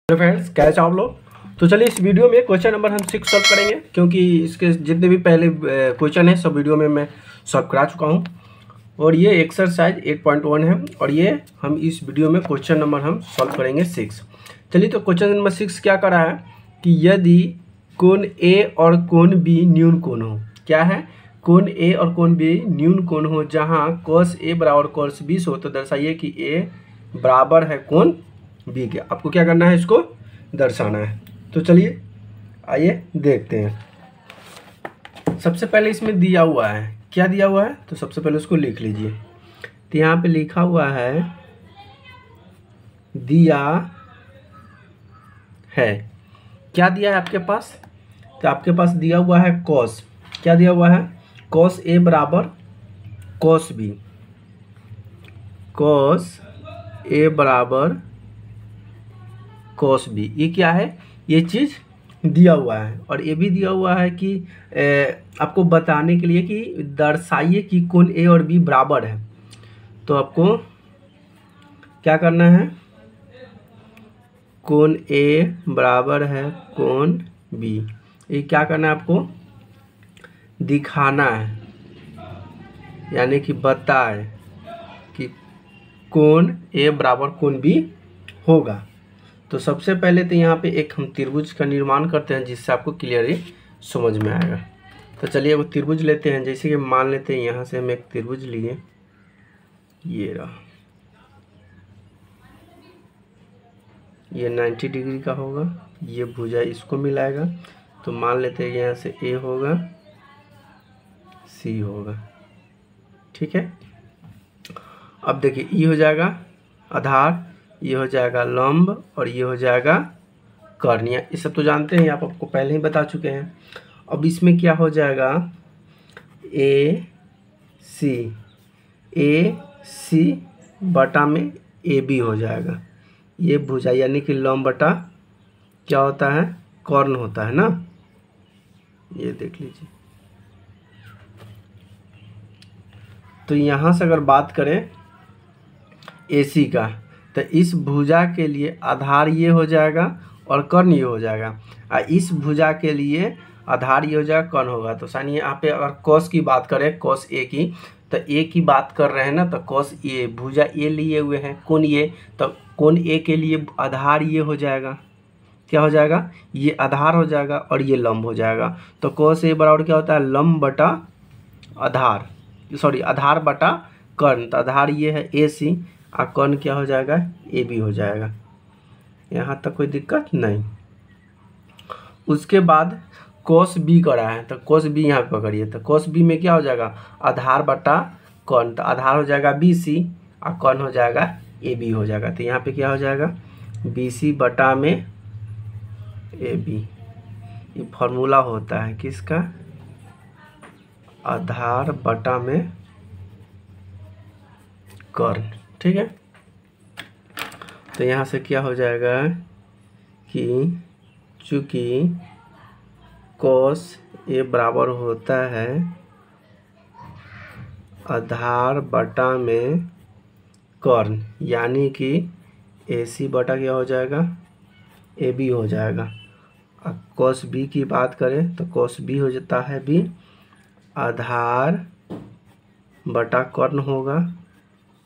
Hello friends, कैसे आप लोग। तो चलिए इस वीडियो में क्वेश्चन नंबर हम 6 सॉल्व करेंगे, क्योंकि इसके जितने भी पहले क्वेश्चन हैं सब वीडियो में मैं सॉल्व करा चुका हूं। और ये एक्सरसाइज 8.1 है और ये हम इस वीडियो में क्वेश्चन नंबर हम सॉल्व करेंगे 6। चलिए तो क्वेश्चन नंबर 6 क्या कर रहा है कि यदि कोण ए और कोण बी न्यून कोण हो। क्या है? कोण ए और कोण बी न्यून कोण हो, जहाँ cos ए बराबर cos 20 हो, तो दर्शाइए कि ए बराबर है कोण बी के। आपको क्या करना है, इसको दर्शाना है। तो चलिए आइए देखते हैं। सबसे पहले इसमें दिया हुआ है, क्या दिया हुआ है, तो सबसे पहले उसको लिख लीजिए। तो यहाँ पे लिखा हुआ है दिया है, क्या दिया है आपके पास, तो आपके पास दिया हुआ है cos। क्या दिया हुआ है? cos ए बराबर cos बी। cos ए बराबर cos बी, ये क्या है, ये चीज़ दिया हुआ है। और ये भी दिया हुआ है कि आपको बताने के लिए कि दर्शाइए कि कोण ए और बी बराबर है। तो आपको क्या करना है, कोण ए बराबर है कोण बी, ये क्या करना है आपको दिखाना है, यानी कि बताए कि कोण ए बराबर कोण बी होगा। तो सबसे पहले तो यहाँ पे एक हम त्रिभुज का निर्माण करते हैं, जिससे आपको क्लियरली समझ में आएगा। तो चलिए वो त्रिभुज लेते हैं। जैसे कि मान लेते हैं यहाँ से हम एक त्रिभुज लिए, ये रहा, ये 90 डिग्री का होगा, ये भुजा इसको मिलाएगा। तो मान लेते हैं यहाँ से ए होगा, सी होगा, ठीक है। अब देखिए ये हो जाएगा आधार, ये हो जाएगा लंब और ये हो जाएगा कर्ण। ये सब तो जानते हैं, आप आपको पहले ही बता चुके हैं। अब इसमें क्या हो जाएगा, ए सी बटा में ए बी हो जाएगा। ये भुजा यानी कि लंब बटा क्या होता है, कर्ण होता है ना, ये देख लीजिए। तो यहाँ से अगर बात करें AC का, तो इस भुजा के लिए आधार ये हो जाएगा और कर्ण ये हो जाएगा। और इस भुजा के लिए आधार ये हो जाएगा, कर्ण होगा। तो सानी यहाँ पे अगर cos की बात करें, cos A की, तो A की बात कर रहे हैं ना, तो cos A भुजा A लिए हुए हैं, कोण ये, तो कोण A के लिए आधार ये हो जाएगा, क्या हो जाएगा, ये आधार हो जाएगा और ये लंब हो जाएगा। तो cos A बराबर क्या होता है, लंब बटा आधार, सॉरी आधार बटा कर्ण। तो आधार ये है AC और कर्ण क्या हो जाएगा, AB हो जाएगा। यहाँ तक कोई दिक्कत नहीं। उसके बाद cos B करा है, तो cos B यहाँ पे पकड़िए। तो cos B में क्या हो जाएगा, आधार बटा कर्ण। तो आधार हो जाएगा BC और कर्ण हो जाएगा AB हो जाएगा। तो यहाँ पे क्या हो जाएगा, BC बटा में AB। ये फॉर्मूला होता है किसका, आधार बटा में कर्ण, ठीक है। तो यहाँ से क्या हो जाएगा कि चूँकि cos A बराबर होता है आधार बटा में कर्ण, यानी कि AC बटा क्या हो जाएगा, AB हो जाएगा। अब cos B की बात करें तो cos B हो जाता है B, आधार बटा कर्ण होगा,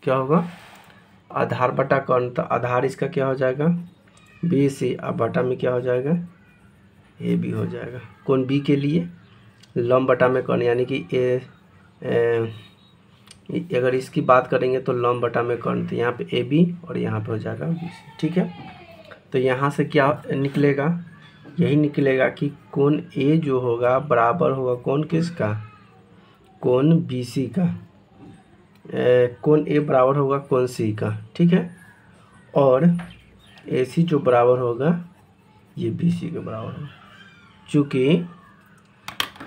क्या होगा, आधार बटा कर्ण। तो आधार इसका क्या हो जाएगा, BC, अब बटा में क्या हो जाएगा, AB हो जाएगा। कोण B के लिए लंब बटा में कर्ण, यानी कि अगर इसकी बात करेंगे तो लंब बटा में कर्ण। तो यहाँ पे AB और यहाँ पे हो जाएगा BC, ठीक है। तो यहाँ से क्या निकलेगा, यही निकलेगा कि कोण A जो होगा बराबर होगा कोण किसका, कोण BC का। कोण A बराबर होगा कोण C का, ठीक है। और AC जो बराबर होगा ये BC के बराबर होगा। चूँकि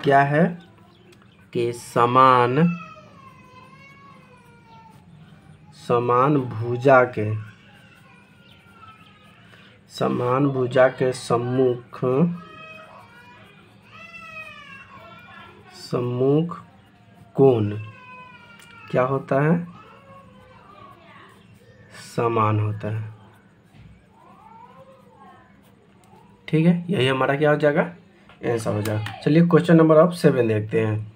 क्या है कि समान भुजा के सम्मुख कोण क्या होता है, समान होता है। ठीक है, यही हमारा क्या हो जाएगा, आंसर हो जाएगा। चलिए क्वेश्चन नंबर अब 7 देखते हैं।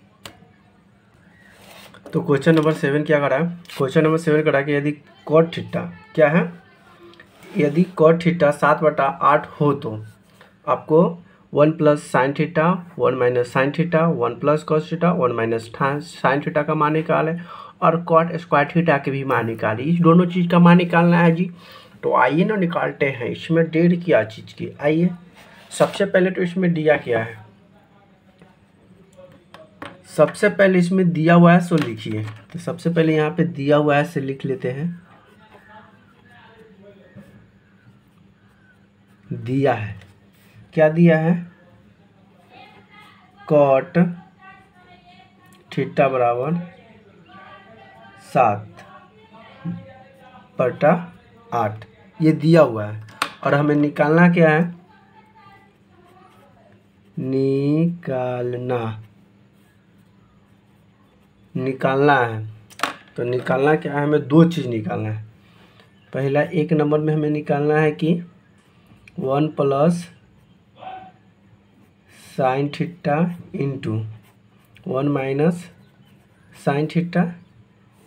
तो क्वेश्चन नंबर 7 क्या करा है, क्वेश्चन नंबर 7 करा कि यदि कॉट थीटा क्या है, यदि कॉट थीटा 7/8 हो तो आपको 1 plus sine theta 1 minus sine theta 1 plus cos theta 1 minus sine theta का मान निकाले और कॉट स्क्वायर थीटा के भी मान निकाले। इस दोनों चीज़ का मान निकालना है जी। तो आइए ना निकालते हैं। इसमें डेढ़ क्या चीज़ की, आइए सबसे पहले तो इसमें दिया क्या है, सबसे पहले इसमें दिया हुआ है सो लिखिए। तो सबसे पहले यहाँ पे दिया हुआ है से लिख लेते हैं, दिया है, क्या दिया है, कॉट थीटा बराबर 7/8 ये दिया हुआ है और हमें निकालना क्या है, निकालना है। तो निकालना क्या है, हमें दो चीज़ निकालना है। पहला एक नंबर में हमें निकालना है कि 1 plus sine theta into 1 minus sine theta,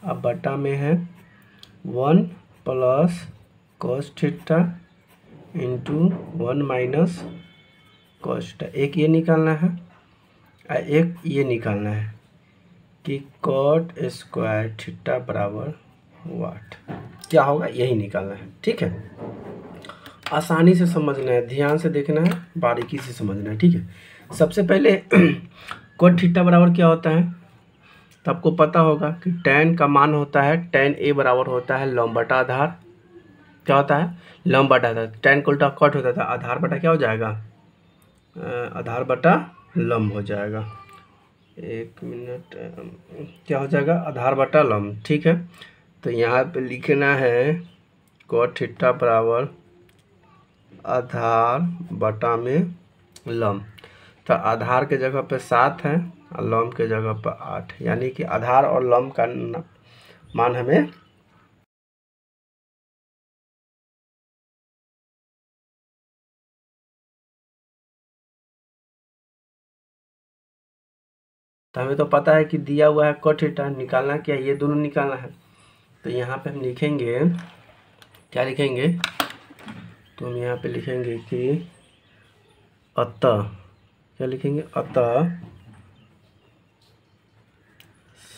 अब बटा में है 1 plus cos theta into 1 minus cos theta. एक ये निकालना है और एक ये निकालना है कि कॉट स्क्वायर थीटा बराबर वाट क्या होगा, यही निकालना है। ठीक है, आसानी से समझना है, ध्यान से देखना है, बारीकी से समझना है। ठीक है, सबसे पहले कॉट थीटा बराबर क्या होता है, तो आपको पता होगा कि tan का मान होता है, tan a बराबर होता है लंब बटा आधार। क्या होता है, लंब बटा आधार। tan को उल्टा कॉट होता था, आधार बटा क्या हो जाएगा, आधार बटा लंब हो जाएगा। एक मिनट, क्या हो जाएगा, आधार बटा लंब। ठीक है, तो यहाँ पे लिखना है कॉट थीटा बराबर आधार बटा में लंब। तो आधार के जगह पे 7 है और लंब के जगह पर 8, यानी कि आधार और लंब का मान हमें तो हमें तो पता है कि दिया हुआ है कॉट थीटा, निकालना क्या है, ये दोनों निकालना है। तो यहाँ पे हम लिखेंगे, क्या लिखेंगे, तो हम यहाँ पे लिखेंगे कि अतः, क्या लिखेंगे, अतः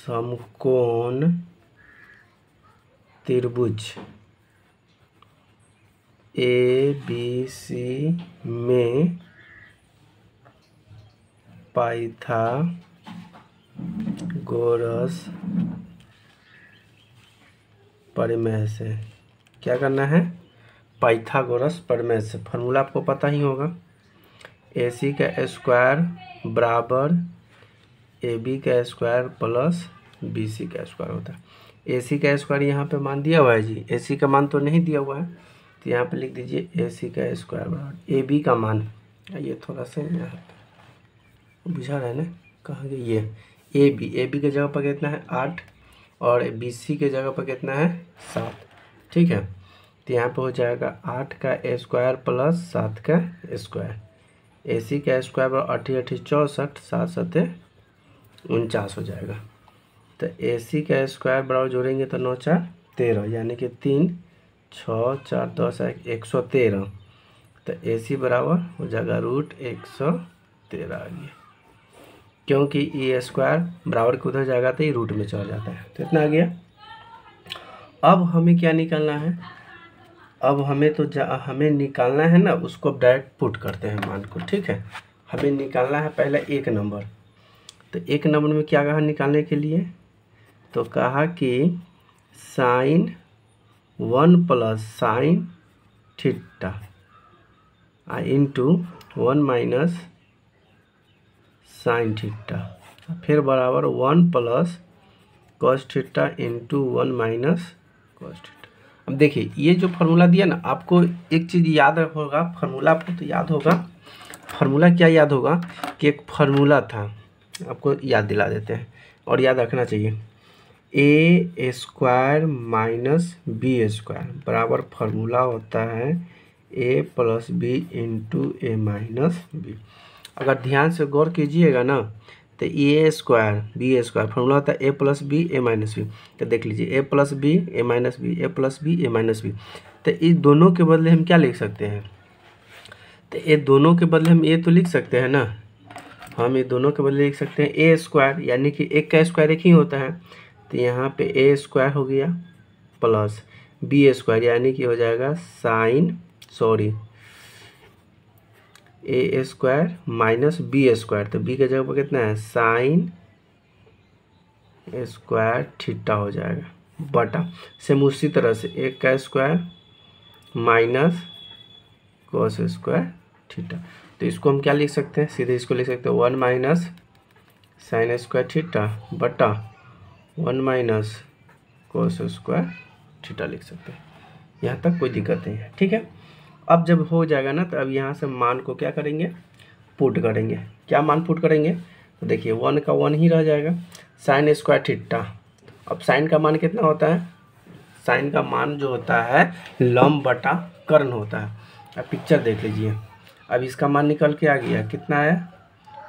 समकोण त्रिभुज ABC में पाइथागोरस प्रमेय से, क्या करना है, पाइथागोरस प्रमेय से। फार्मूला आपको पता ही होगा, AC का स्क्वायर बराबर AB का स्क्वायर प्लस BC का स्क्वायर होता है। AC का स्क्वायर यहाँ पे मान दिया हुआ है जी, AC का मान तो नहीं दिया हुआ है, तो यहाँ पे लिख दीजिए AC का स्क्वायर बराबर AB का मान, ये थोड़ा सा यहाँ पे बुझा रहा है ना, कहाँ गया ये AB के जगह पर कितना है 8 और BC के जगह पर कितना है 7। ठीक है, तो यहाँ पे हो जाएगा 8 का स्क्वायर प्लस 7 का स्क्वायर। AC का स्क्वायर बराबर 8 8 64, 7 7 49 हो जाएगा। तो AC का स्क्वायर बराबर जोड़ेंगे तो 9 4 13, यानी कि 3 6 4 10 113। तो AC बराबर हो जाएगा √113 आ गया, क्योंकि ये स्क्वायर बराबर के उधर जाएगा तो ये रूट में चला जाता है। तो इतना आ गया। अब हमें क्या निकालना है, अब हमें तो हमें निकालना है ना, उसको डायरेक्ट पुट करते हैं मान को। ठीक है, हमें निकालना है पहले एक नंबर। तो एक नंबर में क्या कहा निकालने के लिए, तो कहा कि sine 1 plus sine theta into 1 minus sine theta, फिर बराबर 1 plus cos theta into 1 minus cos theta. अब देखिए ये जो फार्मूला दिया ना, आपको एक चीज़ याद होगा, फार्मूला आपको तो याद होगा। फार्मूला क्या याद होगा कि एक फार्मूला था, आपको याद दिला देते हैं और याद रखना चाहिए। A² माइनस B² बराबर फार्मूला होता है ए प्लस बी इंटू ए माइनस बी। अगर ध्यान से गौर कीजिएगा ना तो ए स्क्वायर बी स्क्वायर फॉर्मूला होता है ए प्लस बी ए माइनस बी। तो देख लीजिए ए प्लस बी ए माइनस बी, ए प्लस बी ए माइनस बी। तो इस दोनों के बदले हम क्या लिख सकते हैं? तो ये दोनों के बदले हम ए तो लिख सकते हैं ना, हम ये दोनों के बदले लिख सकते हैं ए स्क्वायर, यानी कि एक का स्क्वायर एक ही होता है। तो यहाँ पे ए स्क्वायर हो गया प्लस बी स्क्वायर, यानी कि हो जाएगा ए स्क्वायर माइनस बी स्क्वायर। तो बी के जगह पर कितना है साइन स्क्वायर थीटा हो जाएगा बटा सेम उसी तरह से एक का square minus cos square theta. तो इसको हम क्या लिख सकते हैं? सीधे इसको लिख सकते हैं 1 माइनस साइन स्क्वायर थीटा बटा 1 माइनस कोस स्क्वायर थीटा लिख सकते हैं। यहाँ तक कोई दिक्कत नहीं है, ठीक है। अब जब हो जाएगा ना तो अब यहाँ से मान को क्या करेंगे? पुट करेंगे। क्या मान पुट करेंगे? तो देखिए 1 का 1 ही रह जाएगा, साइन स्क्वायर थीटा। अब साइन का मान कितना होता है? साइन का मान जो होता है लंब बटा कर्ण होता है। अब पिक्चर देख लीजिए, अब इसका मान निकल के आ गया कितना है?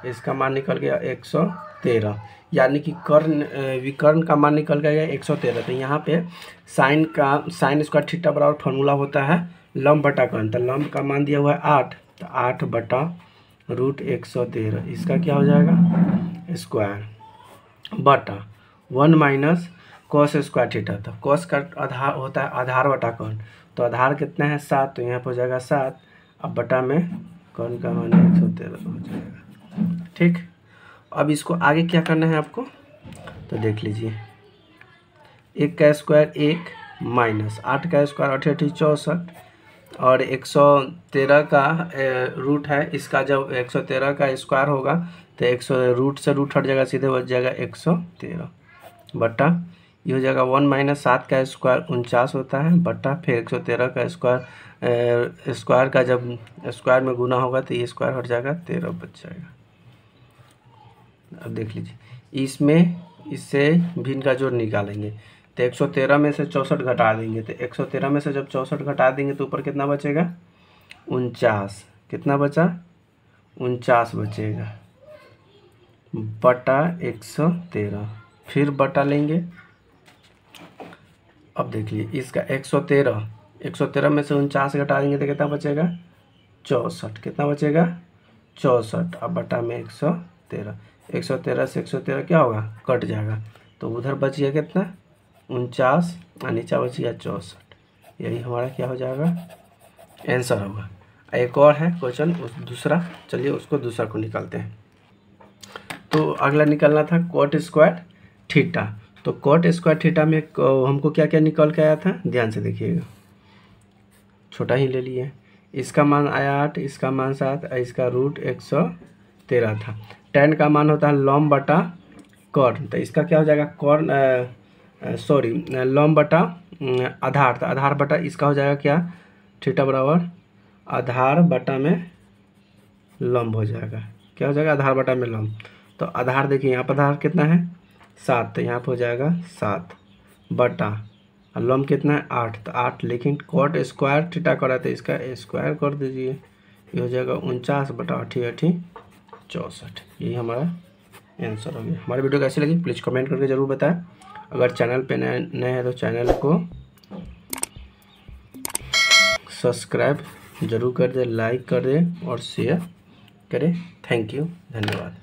इसका मान निकल गया 113, यानी कि कर्ण विकर्ण का मान निकल गया 113। तो यहाँ पे साइन स्क्वायर थीटा बराबर फॉर्मूला होता है लंब बटा कर्ण। तो लंब का मान दिया हुआ है 8, तो 8 बटा रूट 113, इसका क्या हो जाएगा स्क्वायर बटा 1 माइनस कॉस स्क्वायर थीटा। तो कॉस का आधार होता है आधार बटा कर्ण, तो आधार कितना है 7, तो यहाँ पर हो जाएगा 7। अब बटा में कर्ण का मान 113 हो जाएगा, ठीक। अब इसको आगे क्या करना है आपको? तो देख लीजिए, 1 का स्क्वायर 1 माइनस 8 का स्क्वायर 88 64, और 113 का रूट है, इसका जब 113 का स्क्वायर होगा तो 100 रूट से रूट हट जाएगा, सीधे बच जाएगा 113 बटा ये हो जाएगा 1 माइनस 7 का स्क्वायर 49 होता है बटा फिर 113 का स्क्वायर का जब स्क्वायर में गुना होगा तो ये स्क्वायर हट जाएगा 13 बच जाएगा। अब देख लीजिए, इसमें इससे भिन्न का जोड़ निकालेंगे तो 113 में से 64 घटा देंगे, तो 113 में से जब 64 घटा देंगे तो ऊपर कितना बचेगा 49, कितना बचा 49 बचेगा बटा 113, फिर बटा लेंगे। अब देखिए इसका 113 में से 49 घटा देंगे तो कितना बचेगा 64, कितना बचेगा 64। अब बटा में 113 से 113 क्या होगा कट जाएगा, तो उधर बच गया कितना 49 और नीचा बच गया 64। यही हमारा क्या हो जाएगा आंसर होगा। एक और है क्वेश्चन दूसरा, चलिए उसको दूसरा को निकालते हैं। तो अगला निकालना था कॉट स्क्वायर थीटा। तो कॉट स्क्वायर थीटा में हमको क्या क्या निकल के आया था, ध्यान से देखिएगा, छोटा ही ले लिए। इसका मान आया 8, इसका मान 7, इसका रूट 113 था। tan का मान होता है लंब बटा कर्ण, तो इसका क्या हो जाएगा लंब बटा आधार, तो आधार बटा इसका हो जाएगा क्या थीटा बराबर आधार बटा में लंब हो जाएगा, क्या हो जाएगा आधार बटा में लंब। तो आधार देखिए यहाँ पर आधार कितना है 7, तो यहाँ पर हो जाएगा 7 बटा लंब कितना है 8, तो 8, लेकिन कॉट स्क्वायर थीटा करा तो इसका स्क्वायर कर दीजिए, ये हो जाएगा 49 बटा 88 64। यही हमारा आंसर हो गया। हमारी वीडियो कैसी लगी प्लीज़ कमेंट करके ज़रूर बताएं। अगर चैनल पे नए हैं तो चैनल को सब्सक्राइब ज़रूर कर दें, लाइक कर दें और शेयर करें। थैंक यू, धन्यवाद।